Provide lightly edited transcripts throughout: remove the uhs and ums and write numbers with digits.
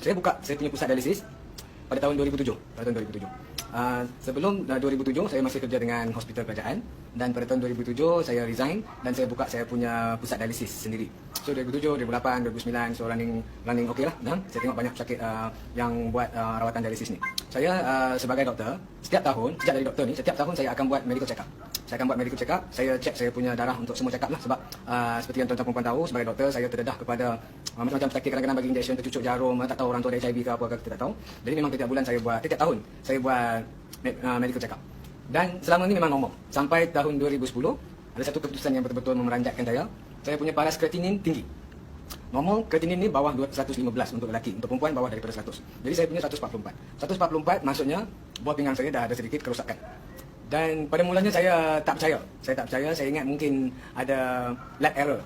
Saya buka saya punya pusat dialisis pada tahun 2007. Sebelum 2007 saya masih kerja dengan hospital kerajaan, dan pada tahun 2007 saya resign dan saya buka saya punya pusat dialisis sendiri. So 2007, 2008, 2009 so running okey lah. Saya tengok banyak sakit yang buat rawatan dialisis ni. Saya sebagai doktor, setiap tahun, sejak dari doktor ni, setiap tahun saya akan buat medical check up. Saya akan buat medical check up, saya cek saya punya darah untuk semua check up lah. Sebab seperti yang tuan-tuan perempuan tahu, sebagai doktor saya terdedah kepada macam-macam sakit, kadang-kadang bagi injection tercucuk jarum, tak tahu orang tu ada HIV ke apa ke, kita tak tahu. Jadi memang setiap bulan saya buat, setiap tahun saya buat medical check up. Dan selama ni memang normal. Sampai tahun 2010 ada satu keputusan yang betul-betul memeranjatkan saya. Saya punya paras kreatinin tinggi. Normal kreatinin ni bawah 115 untuk lelaki, untuk perempuan bawah daripada 100. Jadi saya punya 144. 144 maksudnya buah pinggang saya dah ada sedikit kerosakan. Dan pada mulanya saya tak percaya. Saya ingat mungkin ada lab error.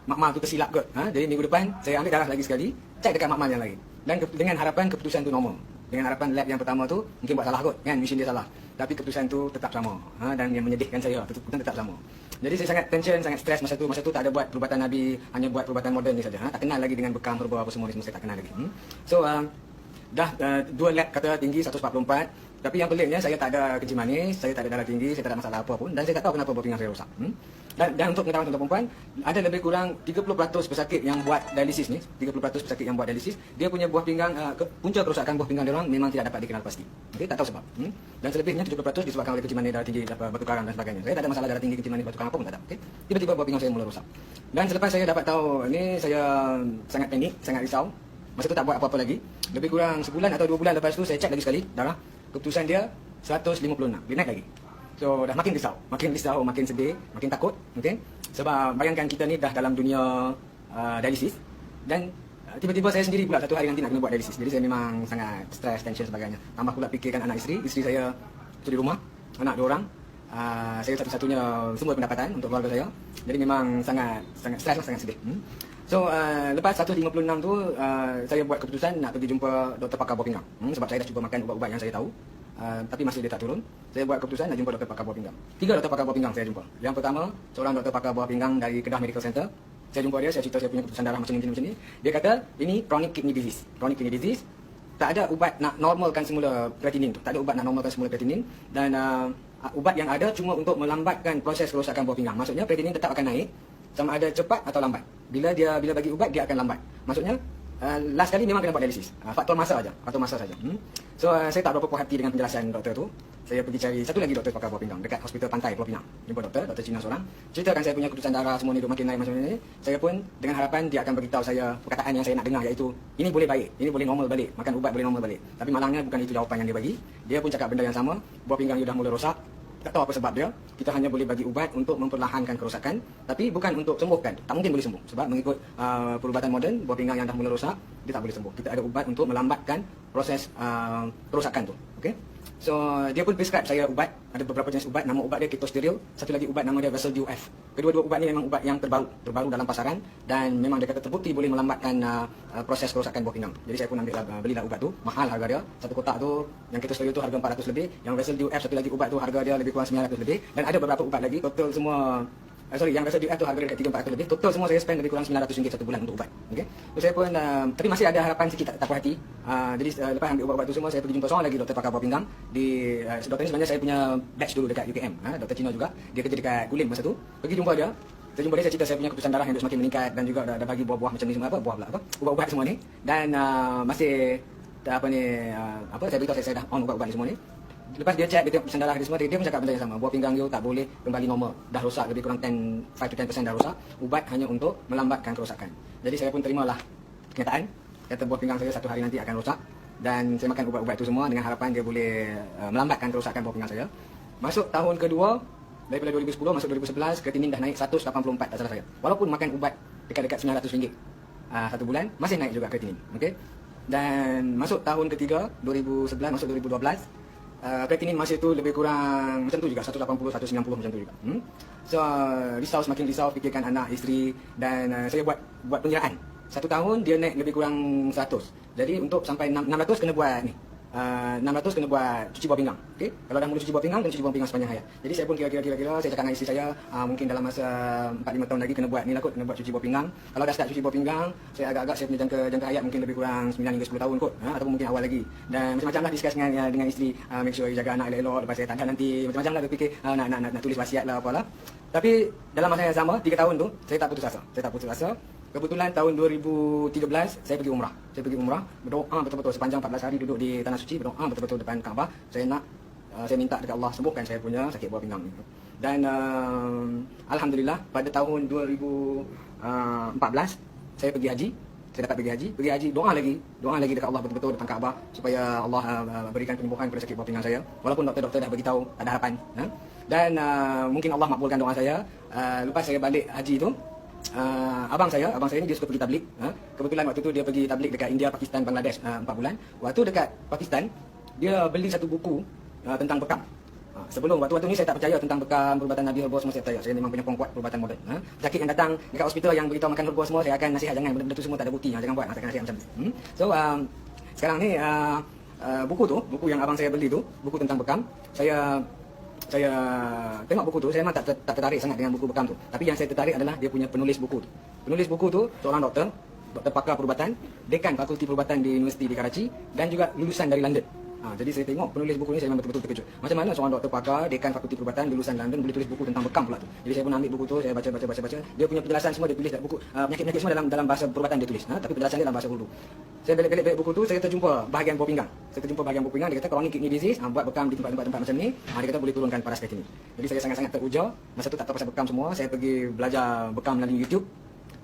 Makmal tu tersilap kot. Jadi minggu depan saya ambil darah lagi sekali, cek dekat makmal yang lain. Dan dengan harapan keputusan tu normal. Dengan harapan lab yang pertama tu mungkin buat salah kot, kan, mesin dia salah. Tapi keputusan tu tetap sama. Dan yang menyedihkan saya, keputusan tetap sama. Jadi saya sangat tension, sangat stres masa tu. Masa tu tak ada buat perubatan Nabi, hanya buat perubatan moden ni saja. Tak kenal lagi dengan bekam herba apa semua ni, saya tak kenal lagi. So dah dua lab kata tinggi 144. Tapi yang peliknya saya tak ada kencing manis, saya tak ada darah tinggi, saya tak ada masalah apa pun, dan saya tak tahu kenapa buah pinggang saya rosak. Dan untuk pengetahuan tuan-tuan perempuan, ada lebih kurang 30% pesakit yang buat dialisis ni, 30% pesakit yang buat dialisis, dia punya buah pinggang, punca kerosakan buah pinggang dia orang memang tidak dapat dikenal pasti. Okey, tak tahu sebab. Dan selebihnya 70% disebabkan oleh kencing manis, darah tinggi, batu karang dan sebagainya. Saya tak ada masalah darah tinggi, kencing manis, batu karang apa pun tak ada. Okey. Tiba-tiba buah pinggang saya mula rosak. Dan selepas saya dapat tahu ni, saya sangat panik, sangat risau. Masa tu tak buat apa-apa lagi. Lebih kurang sebulan atau 2 bulan lepas tu saya cek lagi sekali darah. Keputusan dia 156. Dia naik lagi. So dah makin risau, makin sedih, makin takut. Okay? Sebab bayangkan kita ni dah dalam dunia dialisis. Dan tiba-tiba saya sendiri pula satu hari nanti nak kena buat dialisis. Jadi saya memang sangat stres, tension sebagainya. Tambah pula fikirkan anak isteri saya tu di rumah, anak 2 orang. Saya satu-satunya sumber pendapatan untuk keluarga saya. Jadi memang sangat stres, sangat sedih. So lepas 156 tu saya buat keputusan nak pergi jumpa doktor pakar buah pinggang. Sebab saya dah cuba makan ubat-ubat yang saya tahu, tapi masih dia tak turun. Saya buat keputusan nak jumpa doktor pakar buah pinggang. 3 doktor pakar buah pinggang saya jumpa. Yang pertama seorang doktor pakar buah pinggang dari Kedah Medical Center. Saya jumpa dia, saya cerita saya punya keputusan darah macam ni. Dia kata ini chronic kidney disease. Tak ada ubat nak normalkan semula kreatinin tu. Dan ubat yang ada cuma untuk melambatkan proses kerosakan buah pinggang. Maksudnya kreatinin tetap akan naik, sama ada cepat atau lambat. Bila bagi ubat dia akan lambat. Maksudnya last kali memang kena buat dialisis. Faktor masa saja. So saya tak berapa puas hati dengan penjelasan doktor tu. Saya pergi cari satu lagi doktor pakar buah pinggang dekat hospital pantai Pulau Pinang. Jumpa doktor Cina seorang. Ceritakan saya punya keputusan darah semua ni makin naik macam ni. Saya pun dengan harapan dia akan beritahu saya perkataan yang saya nak dengar, iaitu ini boleh baik, ini boleh normal balik, makan ubat boleh normal balik. Tapi malangnya bukan itu jawapan yang dia bagi. Dia pun cakap benda yang sama, buah pinggang dia dah mula rosak. Tak tahu apa sebab dia. Kita hanya boleh bagi ubat untuk memperlahankan kerosakan, tapi bukan untuk sembuhkan. Tak mungkin boleh sembuh. Sebab mengikut perubatan moden, buah pinggang yang dah mula rosak, dia tak boleh sembuh. Kita ada ubat untuk melambatkan proses kerosakan tu. Okey. So dia pun prescribe saya ubat. Ada beberapa jenis ubat. Nama ubat dia ketosteril. Satu lagi ubat nama dia Vaseldue F. Kedua-dua ubat ni memang ubat yang terbaru dalam pasaran, dan memang dia kata terbukti boleh melambatkan proses kerosakan buah pinggang. Jadi saya pun belilah ubat tu. Mahal harga dia. Satu kotak tu yang ketosteril tu harga 400 lebih. Yang Vaseldue F satu lagi ubat tu harga dia lebih kurang 900 lebih. Dan ada beberapa ubat lagi. Total semua yang Vaseldue F tu harga dekat 300-400 lebih. Total semua saya spend lebih kurang RM900 satu bulan untuk ubat. Okey. So saya pun tapi masih ada harapan sikit, tak puas hati. Jadi lepas ambil ubat-ubat tu semua, saya pergi jumpa seorang lagi doktor pakar buah pinggang. Doktor ni sebenarnya saya punya batch dulu dekat UKM. Doktor Cina juga. Dia kerja dekat Kulim masa tu. Pergi jumpa dia. Saya cerita saya punya keputusan darah yang semakin meningkat, dan juga dah bagi buah-buah macam ni semua, ubat-ubat semua ni. Dan masih saya beritahu saya dah on ubat-ubat ni semua ni. Lepas dia cek, dia tengok keputusan darah dia semua, dia pun cakap benda yang sama. Buah pinggang you tak boleh kembali normal. Dah rosak lebih kurang 5-10% dah rosak. Ubat hanya untuk melambatkan kerosakan. Jadi saya pun terimalah kenyataan. Kata buah pinggang saya satu hari nanti akan rosak. Dan saya makan ubat-ubat itu semua dengan harapan dia boleh melambatkan kerosakan buah pinggang saya. Masuk tahun kedua, daripada 2010 masuk 2011, kreatinin dah naik 184 tak salah saya. Walaupun makan ubat dekat-dekat RM900 satu bulan, masih naik juga kreatinin. Okey. Dan masuk tahun ketiga 2011 masuk 2012, kreatinin masih tu lebih kurang macam tu juga, 180, 190 macam tu juga. So semakin risau fikirkan anak, isteri, dan saya buat penjeraan. 1 tahun dia naik lebih kurang 100. Jadi untuk sampai 600 kena buat ni. 600 kena buat cuci bawah pinggang. Okey. Kalau dah mula cuci bawah pinggang, kena cuci bawah pinggang sepanjang hayat. Jadi saya pun kira saya cakap dengan isteri saya, mungkin dalam masa 4-5 tahun lagi kena buat ni lah kot, kena buat cuci bawah pinggang. Kalau dah start cuci bawah pinggang, saya agak-agak saya punya jangka hayat mungkin lebih kurang 9 hingga 10 tahun kot, ataupun mungkin awal lagi. Dan macam-macam lah discuss dengan isteri, make sure jaga anak elok-elok, lepas saya tak ada nanti macam-macam lah berfikir nak tulis wasiat lah apalah. Tapi dalam masa yang sama 3 tahun tu saya tak putus asa. Kebetulan tahun 2013 saya pergi umrah. Berdoa betul-betul sepanjang 14 hari duduk di tanah suci, berdoa betul-betul depan Kaabah. Saya minta dekat Allah sembuhkan saya punya sakit bawah pinggang ni. Dan alhamdulillah pada tahun 2014 saya pergi haji. Saya dapat pergi haji, doa lagi dekat Allah betul-betul depan Kaabah supaya Allah berikan penyembuhan pada sakit bawah pinggang saya. Walaupun doktor-doktor dah beritahu tak ada harapan. Dan mungkin Allah makbulkan doa saya. Lepas saya balik haji tu, abang saya ni dia suka pergi tabligh. Kebetulan waktu tu dia pergi tabligh dekat India, Pakistan, Bangladesh 4 bulan. Waktu dekat Pakistan, dia beli satu buku tentang bekam. Sebelum waktu ni saya tak percaya tentang bekam, perubatan Nabi, herba semua saya percaya. Saya memang punya kuat perubatan moden. Sakit yang datang dekat hospital yang beritahu makan herba semua, saya akan nasihat jangan, benda-benda tu semua tak ada bukti, jangan buat. Saya akan nasihat macam tu. So sekarang ni buku yang abang saya beli tu, buku tentang bekam, saya tengok buku tu, saya memang tak tertarik sangat dengan buku bekam tu. Tapi yang saya tertarik adalah dia punya penulis buku tu. Penulis buku tu seorang doktor pakar perubatan, dekan fakulti perubatan di Universiti di Karachi dan juga lulusan dari London. Jadi saya tengok penulis buku ni, saya memang betul-betul terkejut. Macam mana seorang doktor pakar, dekan fakulti perubatan, lulusan London boleh tulis buku tentang bekam pula tu. Jadi saya pun ambil buku tu, saya baca. Dia punya penjelasan semua dia tulis dalam buku, penyakit-penyakit semua dalam bahasa perubatan dia tulis. Tapi penjelasan dia dalam bahasa Urdu. Saya belik-belik buku tu, saya terjumpa bahagian bawah pinggang. Dia kata chronic kidney disease, buat bekam di tempat-tempat macam ni, dia kata boleh turunkan paras kreatinin. Jadi saya sangat-sangat teruja. Masa tu tak tahu pasal bekam semua, saya pergi belajar bekam melalui YouTube.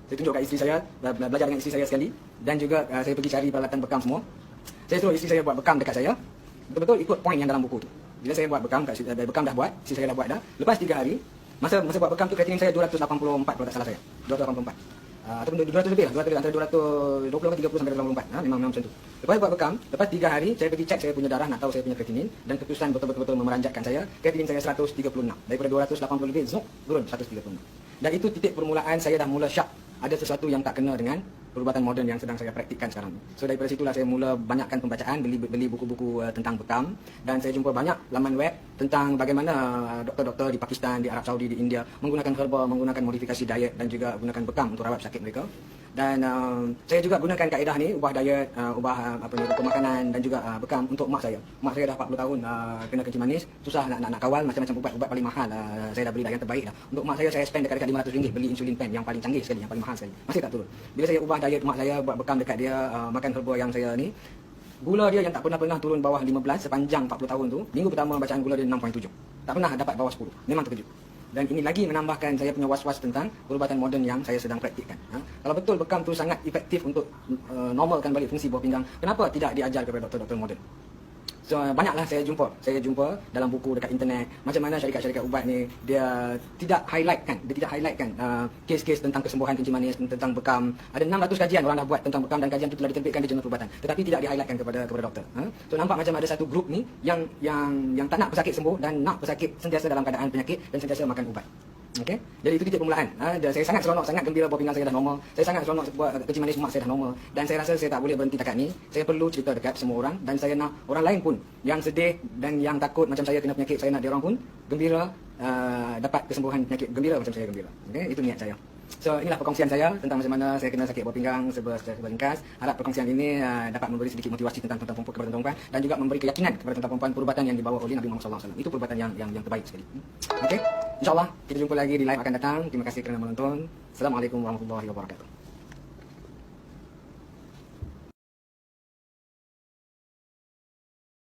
Saya tunjuk kat isteri saya, belajar dengan isteri saya sekali. Dan juga saya pergi cari peralatan bekam semua. Saya suruh isteri saya buat bekam dekat saya. Betul-betul ikut poin yang dalam buku tu. Bila saya buat bekam, bekam dah buat, isteri saya dah buat dah. Lepas 3 hari, masa buat bekam tu kreatinin saya 284 kalau tak salah saya. 284. Ataupun 200 lebih lah, antara 220 ke 30 sampai 284. Memang macam tu. Lepas buat bekam, lepas 3 hari saya pergi cek saya punya darah, nak tahu saya punya kreatinin, dan keputusan betul-betul memeranjatkan saya. Kreatinin saya 136. Daripada 280 lebih, turun 136. Dan itu titik permulaan saya dah mula syak ada sesuatu yang tak kena dengan perubatan moden yang sedang saya praktikkan sekarang. So daripada situlah saya mula banyakkan pembacaan, beli buku-buku tentang bekam, dan saya jumpa banyak laman web tentang bagaimana doktor-doktor di Pakistan, di Arab Saudi, di India menggunakan herba, menggunakan modifikasi diet dan juga gunakan bekam untuk rawat sakit mereka. Dan saya juga gunakan kaedah ni, ubah diet, ubah pemakanan dan juga bekam untuk mak saya. Mak saya dah 40 tahun kena kencing manis, susah nak kawal, macam-macam ubat paling mahal saya dah beli dah yang terbaik dah. Untuk mak saya spend dekat RM500 beli insulin pen yang paling canggih sekali, yang paling mahal sekali. Masih tak turun. Bila saya ubah diet mak saya, buat bekam dekat dia, makan herba yang saya ni, gula dia yang tak pernah turun bawah 15 sepanjang 40 tahun tu, minggu pertama bacaan gula dia 6.7. Tak pernah dapat bawah 10. Memang terkejut. Dan ini lagi menambahkan saya punya was-was tentang perubatan moden yang saya sedang praktikkan. Kalau betul bekam tu sangat efektif untuk normalkan balik fungsi bawah pinggang, kenapa tidak diajar kepada doktor-doktor moden? So banyaklah saya jumpa dalam buku dekat internet macam mana syarikat-syarikat ubat ni dia tidak highlightkan kes-kes tentang kesembuhan kencing manis, tentang bekam. Ada 600 kajian orang dah buat tentang bekam dan kajian itu telah diterbitkan di jurnal perubatan, tetapi tidak di-highlightkan kepada doktor. So nampak macam ada satu grup ni yang tak nak pesakit sembuh dan nak pesakit sentiasa dalam keadaan penyakit dan sentiasa makan ubat. Okey. Jadi itu titik permulaan. Saya sangat seronok, sangat gembira bawah pinggang saya dah normal. Saya sangat seronok buat kencing manis mak saya dah normal. Dan saya rasa saya tak boleh berhenti takat ni. Saya perlu cerita dekat semua orang dan saya nak orang lain pun yang sedih dan yang takut macam saya kena penyakit, saya nak dia orang pun gembira dapat kesembuhan penyakit, gembira macam saya gembira. Okey, itu niat saya. So inilah perkongsian saya tentang macam mana saya kena sakit bawah pinggang secara ringkas. Harap perkongsian ini dapat memberi sedikit motivasi tentang perempuan kepada perempuan dan juga memberi keyakinan kepada tentang perempuan perubatan yang dibawa oleh Nabi Muhammad SAW. Itu perubatan yang terbaik sekali. Okey, insyaallah kita jumpa lagi di live akan datang. Terima kasih kerana menonton. Assalamualaikum warahmatullahi wabarakatuh.